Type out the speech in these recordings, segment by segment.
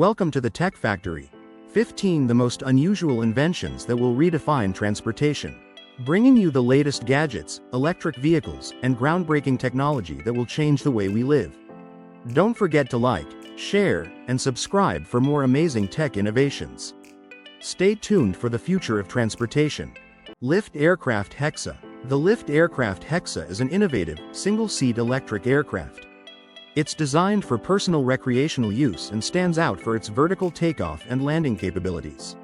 Welcome to the Tech Factory. 15 the most unusual inventions that will redefine transportation. Bringing you the latest gadgets, electric vehicles, and groundbreaking technology that will change the way we live. Don't forget to like, share, and subscribe for more amazing tech innovations. Stay tuned for the future of transportation. Lift Aircraft Hexa. The Lift Aircraft Hexa is an innovative, single-seat electric aircraft. It's designed for personal recreational use and stands out for its vertical takeoff and landing capabilities.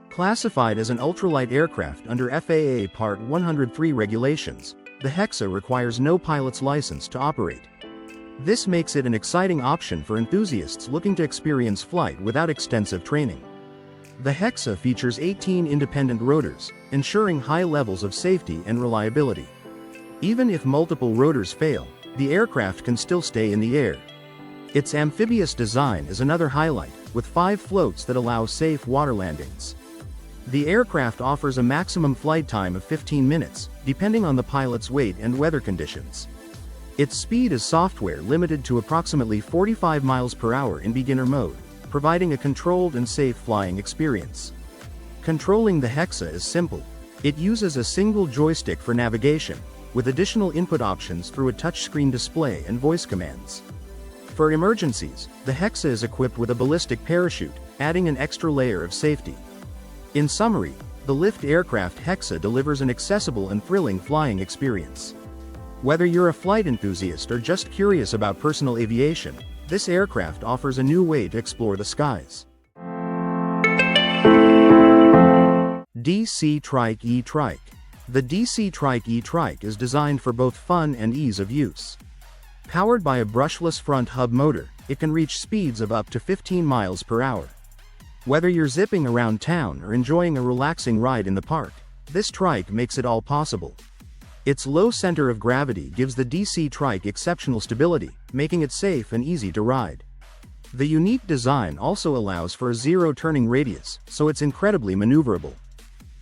Classified as an ultralight aircraft under FAA Part 103 regulations, the Hexa requires no pilot's license to operate. This makes it an exciting option for enthusiasts looking to experience flight without extensive training. The Hexa features 18 independent rotors, ensuring high levels of safety and reliability. Even if multiple rotors fail, the aircraft can still stay in the air. Its amphibious design is another highlight, with 5 floats that allow safe water landings. The aircraft offers a maximum flight time of 15 minutes, depending on the pilot's weight and weather conditions. Its speed is software limited to approximately 45 miles per hour in beginner mode, providing a controlled and safe flying experience. Controlling the Hexa is simple. It uses a single joystick for navigation, with additional input options through a touchscreen display and voice commands. For emergencies, the Hexa is equipped with a ballistic parachute, adding an extra layer of safety. In summary, the Lift Aircraft Hexa delivers an accessible and thrilling flying experience. Whether you're a flight enthusiast or just curious about personal aviation, this aircraft offers a new way to explore the skies. DC Trike E-Trike. The DC Trike E-Trike is designed for both fun and ease of use. Powered by a brushless front hub motor, it can reach speeds of up to 15 miles per hour. Whether you're zipping around town or enjoying a relaxing ride in the park, this trike makes it all possible. Its low center of gravity gives the DC Trike exceptional stability, making it safe and easy to ride. The unique design also allows for a zero turning radius, so it's incredibly maneuverable.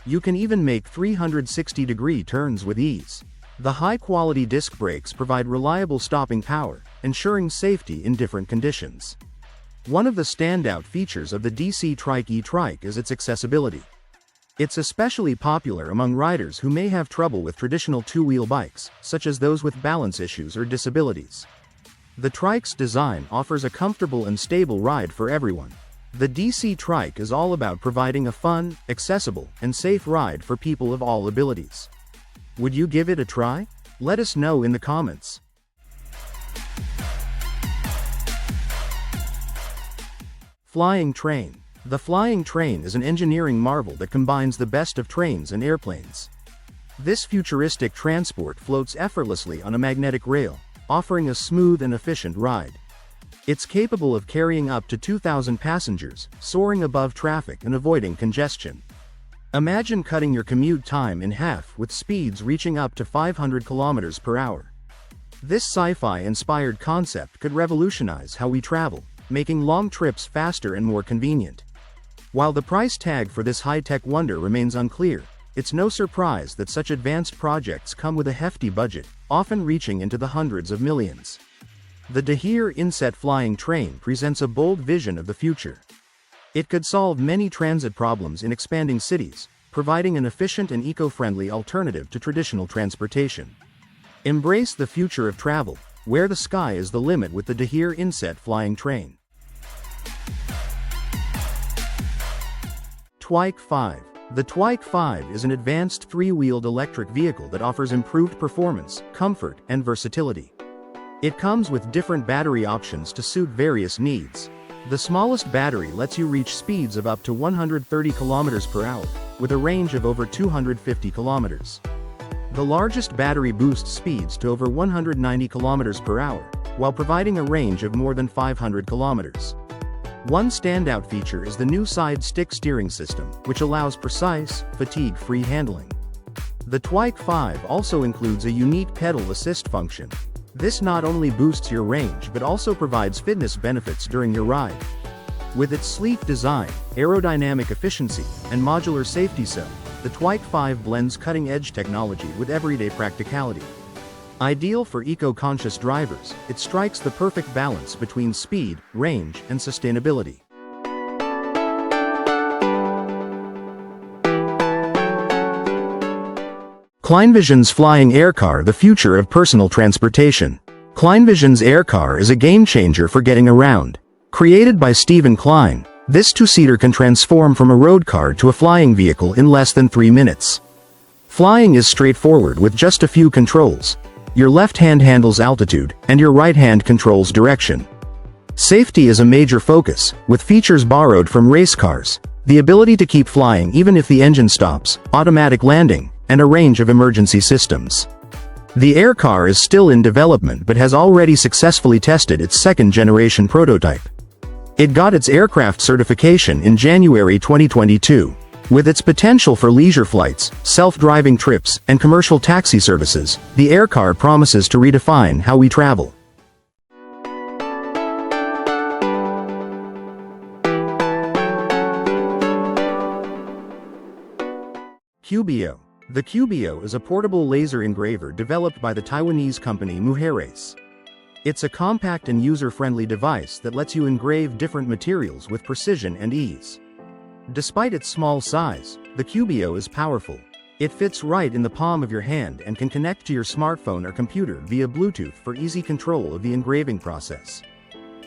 You can even make 360-degree turns with ease. The high-quality disc brakes provide reliable stopping power, ensuring safety in different conditions. One of the standout features of the DC Trike E-Trike is its accessibility. It's especially popular among riders who may have trouble with traditional two-wheel bikes, such as those with balance issues or disabilities. The Trike's design offers a comfortable and stable ride for everyone. The DC Trike is all about providing a fun, accessible, and safe ride for people of all abilities. Would you give it a try? Let us know in the comments. Flying train. The flying train is an engineering marvel that combines the best of trains and airplanes. This futuristic transport floats effortlessly on a magnetic rail, offering a smooth and efficient ride. It's capable of carrying up to 2,000 passengers, soaring above traffic and avoiding congestion. Imagine cutting your commute time in half with speeds reaching up to 500 kilometers per hour. This sci-fi inspired concept could revolutionize how we travel, making long trips faster and more convenient. While the price tag for this high-tech wonder remains unclear, it's no surprise that such advanced projects come with a hefty budget, often reaching into the hundreds of millions. The Dahir Inset flying train presents a bold vision of the future. It could solve many transit problems in expanding cities, providing an efficient and eco-friendly alternative to traditional transportation. Embrace the future of travel, where the sky is the limit with the Dahir Inset flying train. Twike 5. The Twike 5 is an advanced three-wheeled electric vehicle that offers improved performance, comfort, and versatility. It comes with different battery options to suit various needs. The smallest battery lets you reach speeds of up to 130 km per hour, with a range of over 250 km. The largest battery boosts speeds to over 190 km per hour, while providing a range of more than 500 km. One standout feature is the new side stick steering system, which allows precise, fatigue-free handling. The Twike 5 also includes a unique pedal assist function. This not only boosts your range but also provides fitness benefits during your ride. With its sleek design, aerodynamic efficiency, and modular safety cell, the Twike 5 blends cutting-edge technology with everyday practicality. Ideal for eco-conscious drivers, it strikes the perfect balance between speed, range, and sustainability. KleinVision's Flying AirCar, the future of personal transportation. KleinVision's AirCar is a game-changer for getting around. Created by Stephen Klein, this two-seater can transform from a road car to a flying vehicle in less than 3 minutes. Flying is straightforward with just a few controls. Your left hand handles altitude, and your right hand controls direction. Safety is a major focus, with features borrowed from race cars, the ability to keep flying even if the engine stops, automatic landing, and a range of emergency systems. The AirCar is still in development but has already successfully tested its second-generation prototype. It got its aircraft certification in January 2022. With its potential for leisure flights, self-driving trips, and commercial taxi services, the AirCar promises to redefine how we travel. Cubiio. The Cubiio is a portable laser engraver developed by the Taiwanese company Mujeres. It's a compact and user-friendly device that lets you engrave different materials with precision and ease. Despite its small size, the Cubiio is powerful. It fits right in the palm of your hand and can connect to your smartphone or computer via Bluetooth for easy control of the engraving process.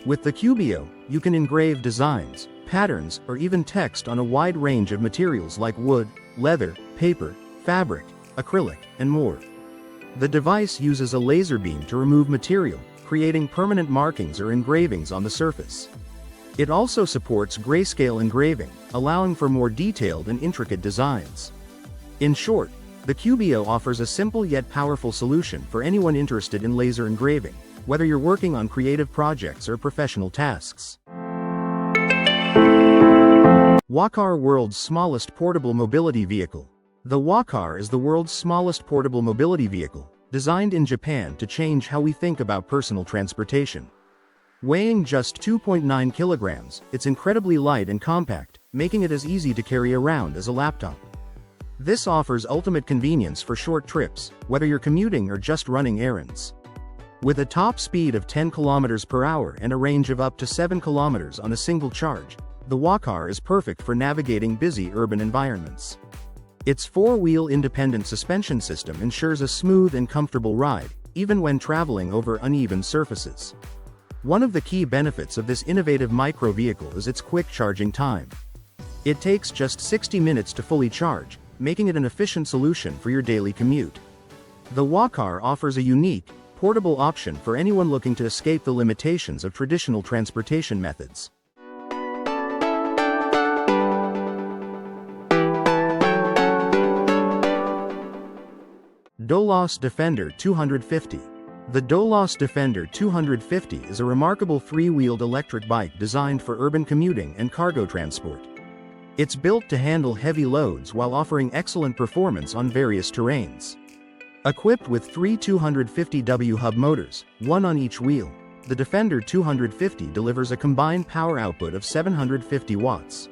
With the Cubiio, you can engrave designs, patterns, or even text on a wide range of materials like wood, leather, paper, fabric, acrylic, and more. The device uses a laser beam to remove material, creating permanent markings or engravings on the surface. It also supports grayscale engraving, allowing for more detailed and intricate designs. In short, the Cubiio offers a simple yet powerful solution for anyone interested in laser engraving, whether you're working on creative projects or professional tasks. WALKCAR, world's smallest portable mobility vehicle. The WALKCAR is the world's smallest portable mobility vehicle, designed in Japan to change how we think about personal transportation. Weighing just 2.9 kilograms, it's incredibly light and compact, making it as easy to carry around as a laptop. This offers ultimate convenience for short trips, whether you're commuting or just running errands. With a top speed of 10 kilometers per hour and a range of up to 7 kilometers on a single charge, the WALKCAR is perfect for navigating busy urban environments. Its four-wheel independent suspension system ensures a smooth and comfortable ride, even when traveling over uneven surfaces. One of the key benefits of this innovative micro-vehicle is its quick charging time. It takes just 60 minutes to fully charge, making it an efficient solution for your daily commute. The WALKCAR offers a unique, portable option for anyone looking to escape the limitations of traditional transportation methods. Dolas Defender 250. The Dolas Defender 250 is a remarkable three-wheeled electric bike designed for urban commuting and cargo transport. It's built to handle heavy loads while offering excellent performance on various terrains. Equipped with three 250W hub motors, one on each wheel, the Defender 250 delivers a combined power output of 750 watts.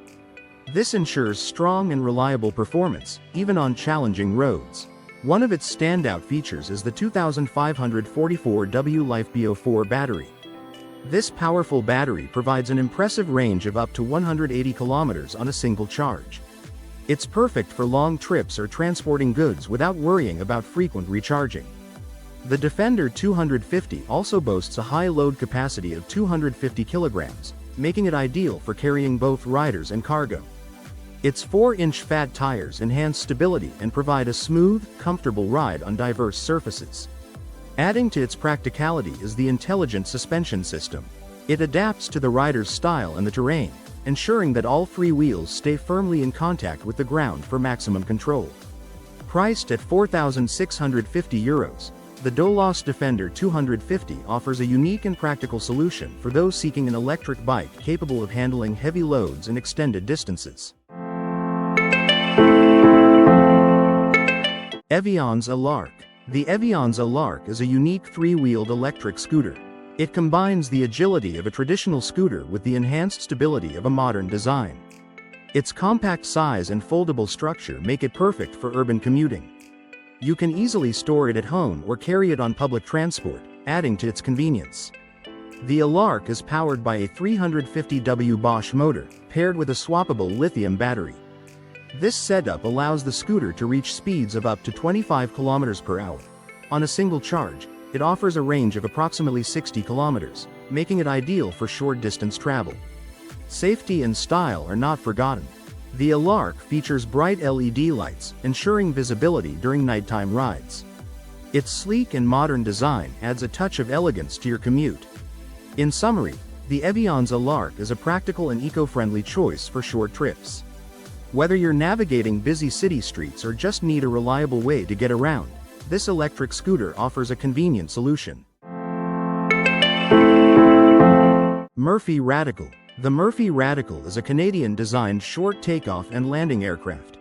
This ensures strong and reliable performance, even on challenging roads. One of its standout features is the 2544W LiFePO4 battery. This powerful battery provides an impressive range of up to 180 kilometers on a single charge. It's perfect for long trips or transporting goods without worrying about frequent recharging. The Defender 250 also boasts a high load capacity of 250 kilograms, making it ideal for carrying both riders and cargo. Its 4-inch fat tires enhance stability and provide a smooth, comfortable ride on diverse surfaces. Adding to its practicality is the intelligent suspension system. It adapts to the rider's style and the terrain, ensuring that all three wheels stay firmly in contact with the ground for maximum control. Priced at €4,650, the Dolas Defender 250 offers a unique and practical solution for those seeking an electric bike capable of handling heavy loads and extended distances. Eveons iLark. The Eveons iLark is a unique three-wheeled electric scooter. It combines the agility of a traditional scooter with the enhanced stability of a modern design. Its compact size and foldable structure make it perfect for urban commuting. You can easily store it at home or carry it on public transport, adding to its convenience. The iLark is powered by a 350W Bosch motor, paired with a swappable lithium battery. This setup allows the scooter to reach speeds of up to 25 kilometers per hour. On a single charge, it offers a range of approximately 60 kilometers, making it ideal for short-distance travel. Safety and style are not forgotten. The iLark features bright LED lights, ensuring visibility during nighttime rides. Its sleek and modern design adds a touch of elegance to your commute. In summary, the Eveons iLark is a practical and eco-friendly choice for short trips. Whether you're navigating busy city streets or just need a reliable way to get around, this electric scooter offers a convenient solution. Murphy Radical. The Murphy Radical is a Canadian-designed short takeoff and landing aircraft.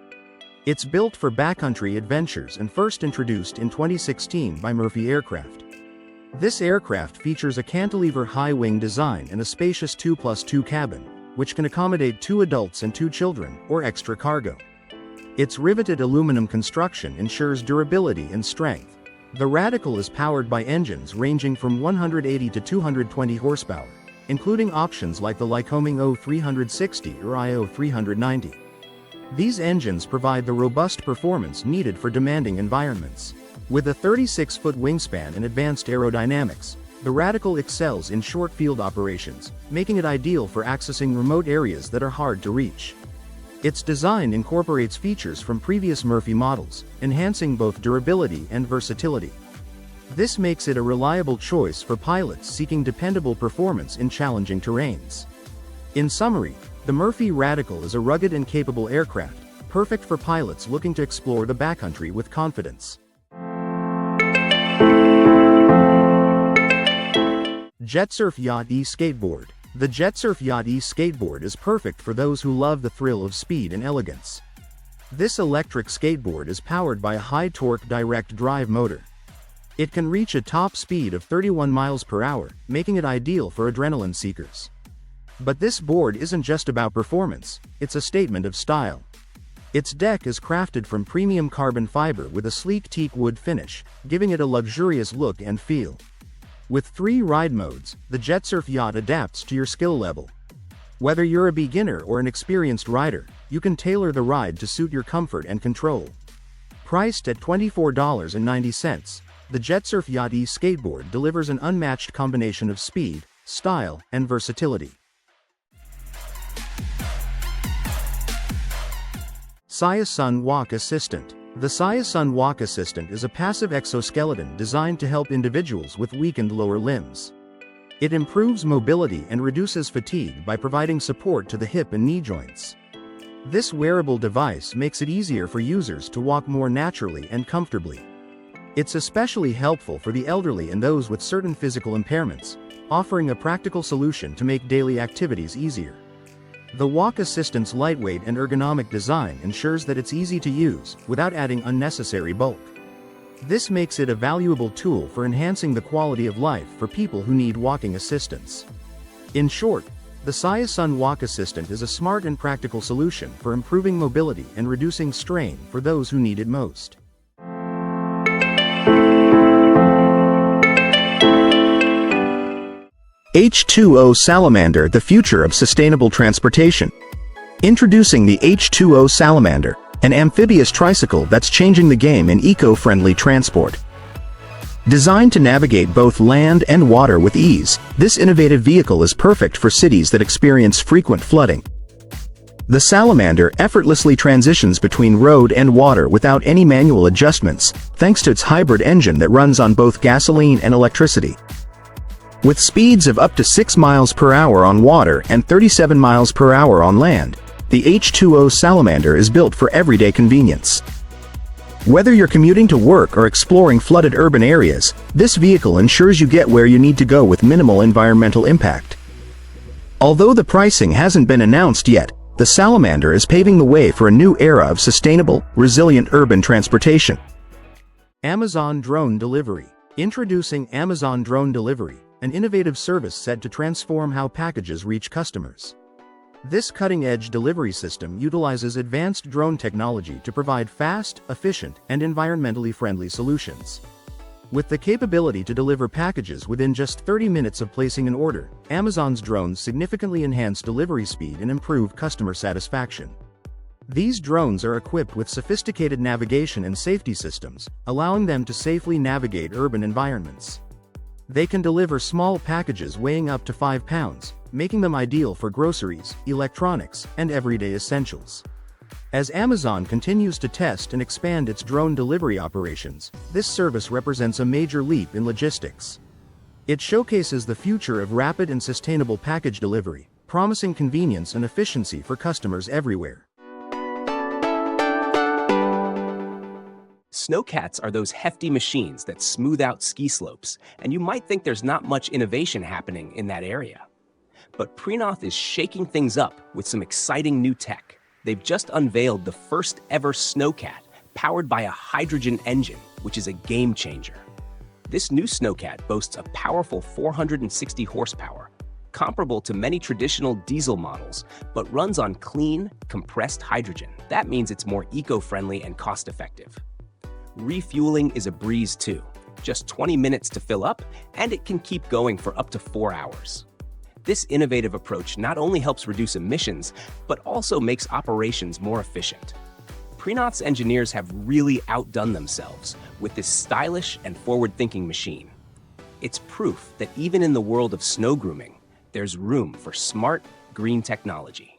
It's built for backcountry adventures and first introduced in 2016 by Murphy Aircraft. This aircraft features a cantilever high-wing design and a spacious 2+2 cabin, which can accommodate 2 adults and 2 children, or extra cargo. Its riveted aluminum construction ensures durability and strength. The Radical is powered by engines ranging from 180 to 220 horsepower, including options like the Lycoming O360 or IO390. These engines provide the robust performance needed for demanding environments. With a 36-foot wingspan and advanced aerodynamics, the Radical excels in short field operations, making it ideal for accessing remote areas that are hard to reach. Its design incorporates features from previous Murphy models, enhancing both durability and versatility. This makes it a reliable choice for pilots seeking dependable performance in challenging terrains. In summary, the Murphy Radical is a rugged and capable aircraft, perfect for pilots looking to explore the backcountry with confidence. Jetsurf Yacht E-Skateboard. The Jetsurf Yacht E-Skateboard is perfect for those who love the thrill of speed and elegance. This electric skateboard is powered by a high-torque direct drive motor. It can reach a top speed of 31 miles per hour, making it ideal for adrenaline seekers. But this board isn't just about performance, it's a statement of style. Its deck is crafted from premium carbon fiber with a sleek teak wood finish, giving it a luxurious look and feel. With 3 ride modes, the Jetsurf Yacht adapts to your skill level. Whether you're a beginner or an experienced rider, you can tailor the ride to suit your comfort and control. Priced at $24.90, the Jetsurf Yacht E-Skateboard delivers an unmatched combination of speed, style, and versatility. Siasun Walk Assistant. The Siasun Walk Assistant is a passive exoskeleton designed to help individuals with weakened lower limbs. It improves mobility and reduces fatigue by providing support to the hip and knee joints. This wearable device makes it easier for users to walk more naturally and comfortably. It's especially helpful for the elderly and those with certain physical impairments, offering a practical solution to make daily activities easier. The Walk Assistant's lightweight and ergonomic design ensures that it's easy to use, without adding unnecessary bulk. This makes it a valuable tool for enhancing the quality of life for people who need walking assistance. In short, the Siasun Walk Assistant is a smart and practical solution for improving mobility and reducing strain for those who need it most. H2O Salamander, the future of sustainable transportation. Introducing the H2O Salamander, an amphibious tricycle that's changing the game in eco-friendly transport. Designed to navigate both land and water with ease, this innovative vehicle is perfect for cities that experience frequent flooding. The Salamander effortlessly transitions between road and water without any manual adjustments, thanks to its hybrid engine that runs on both gasoline and electricity. With speeds of up to 6 miles per hour on water and 37 miles per hour on land, the H2O Salamander is built for everyday convenience. Whether you're commuting to work or exploring flooded urban areas, this vehicle ensures you get where you need to go with minimal environmental impact. Although the pricing hasn't been announced yet, the Salamander is paving the way for a new era of sustainable, resilient urban transportation. Amazon Drone Delivery. Introducing Amazon Drone Delivery, an innovative service set to transform how packages reach customers. This cutting-edge delivery system utilizes advanced drone technology to provide fast, efficient, and environmentally friendly solutions. With the capability to deliver packages within just 30 minutes of placing an order, Amazon's drones significantly enhance delivery speed and improve customer satisfaction. These drones are equipped with sophisticated navigation and safety systems, allowing them to safely navigate urban environments. They can deliver small packages weighing up to 5 pounds, making them ideal for groceries, electronics, and everyday essentials. As Amazon continues to test and expand its drone delivery operations, this service represents a major leap in logistics. It showcases the future of rapid and sustainable package delivery, promising convenience and efficiency for customers everywhere. Snowcats are those hefty machines that smooth out ski slopes, and you might think there's not much innovation happening in that area. But Prinoth is shaking things up with some exciting new tech. They've just unveiled the first ever Snowcat, powered by a hydrogen engine, which is a game changer. This new Snowcat boasts a powerful 460 horsepower, comparable to many traditional diesel models, but runs on clean, compressed hydrogen. That means it's more eco-friendly and cost-effective. Refueling is a breeze too, just 20 minutes to fill up, and it can keep going for up to 4 hours. This innovative approach not only helps reduce emissions, but also makes operations more efficient. Prinoth's engineers have really outdone themselves with this stylish and forward-thinking machine. It's proof that even in the world of snow grooming, there's room for smart, green technology.